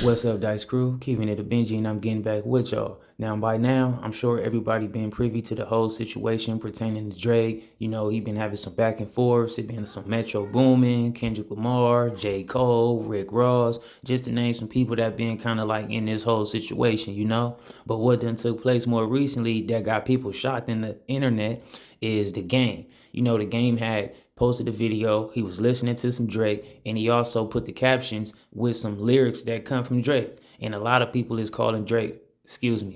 What's up, Dice Crew? Keeping it a Benji, and I'm getting back with y'all. Now, by now, I'm sure everybody been privy to the whole situation pertaining to Drake. You know, he been having some back and forth. It been some Metro Boomin, Kendrick Lamar, J. Cole, Rick Ross, just to name some people that been kind of like in this whole situation, you know? But what then took place more recently that got people shocked in the internet is the game. You know, the game had posted a video. He was listening to some Drake, and he also put the captions with some lyrics that come from Drake. And a lot of people is calling Drake,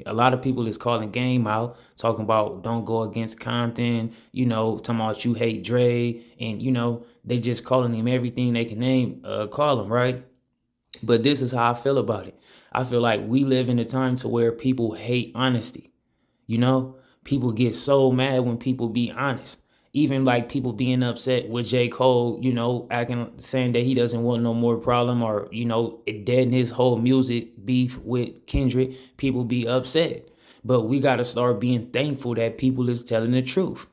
a lot of people is calling Game out, talking about don't go against Compton, you know, talking about you hate Dre, and you know, they just calling him everything they can name, call him, right? But this is how I feel about it. I feel like we live in a time to where people hate honesty. You know, people get so mad when people be honest. Even like people being upset with J. Cole, you know, saying that he doesn't want no more problem, or, you know, it deadened his whole music beef with Kendrick. People be upset. But we got to start being thankful that people is telling the truth.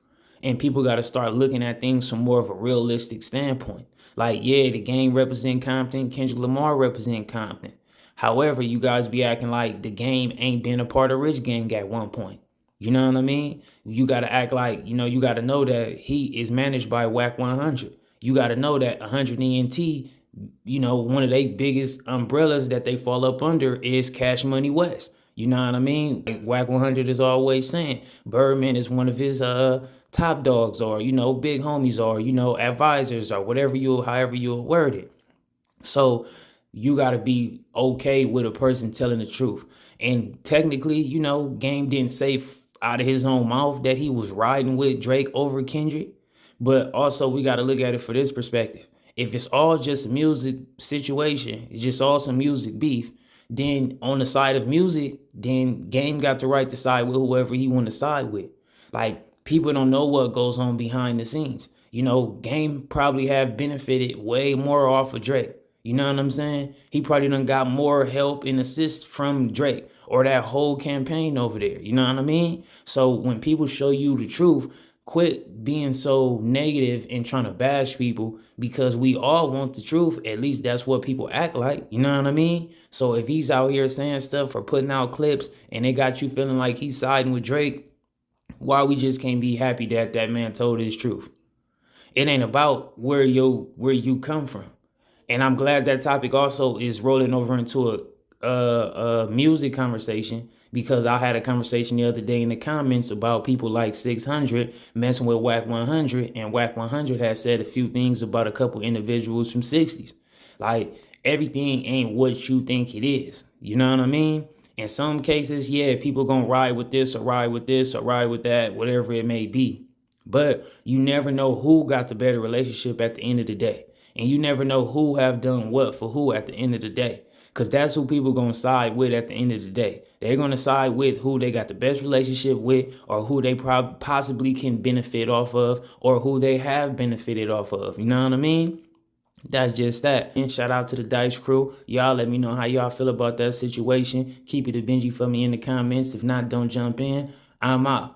And people got to start looking at things from more of a realistic standpoint. Like, yeah, the game represent Compton, Kendrick Lamar represent Compton. However, you guys be acting like the game ain't been a part of Rich Gang at one point. You know what I mean? You got to act like, you know, you got to know that he is managed by Whack 100. You got to know that 100 ENT, you know, one of their biggest umbrellas that they fall up under is Cash Money West. You know what I mean? Like Whack 100 is always saying Birdman is one of his top dogs, or, you know, big homies, or, you know, advisors, or however you word it. So you got to be okay with a person telling the truth. And technically, you know, Game didn't say out of his own mouth that he was riding with Drake over Kendrick. But also, we got to look at it for this perspective. If it's all just a music situation, it's just all some music beef, then on the side of music, then Game got the right to side with whoever he want to side with. Like, people don't know what goes on behind the scenes. You know, Game probably have benefited way more off of Drake. You know what I'm saying? He probably done got more help and assist from Drake or that whole campaign over there. You know what I mean? So when people show you the truth, quit being so negative and trying to bash people, because we all want the truth. At least that's what people act like. You know what I mean? So if he's out here saying stuff or putting out clips and it got you feeling like he's siding with Drake, why we just can't be happy that that man told his truth? It ain't about where you come from. And I'm glad that topic also is rolling over into a music conversation, because I had a conversation the other day in the comments about people like 600 messing with Whack 100, and Whack 100 has said a few things about a couple individuals from 60s. Like, everything ain't what you think it is. You know what I mean? In some cases, yeah, people gonna ride with this or ride with this or ride with that, whatever it may be. But you never know who got the better relationship at the end of the day. And you never know who have done what for who at the end of the day. Because that's who people going to side with at the end of the day. They're going to side with who they got the best relationship with, or who they possibly can benefit off of, or who they have benefited off of. You know what I mean? That's just that. And shout out to the Dice Crew. Y'all let me know how y'all feel about that situation. Keep it a Benji for me in the comments. If not, don't jump in. I'm out.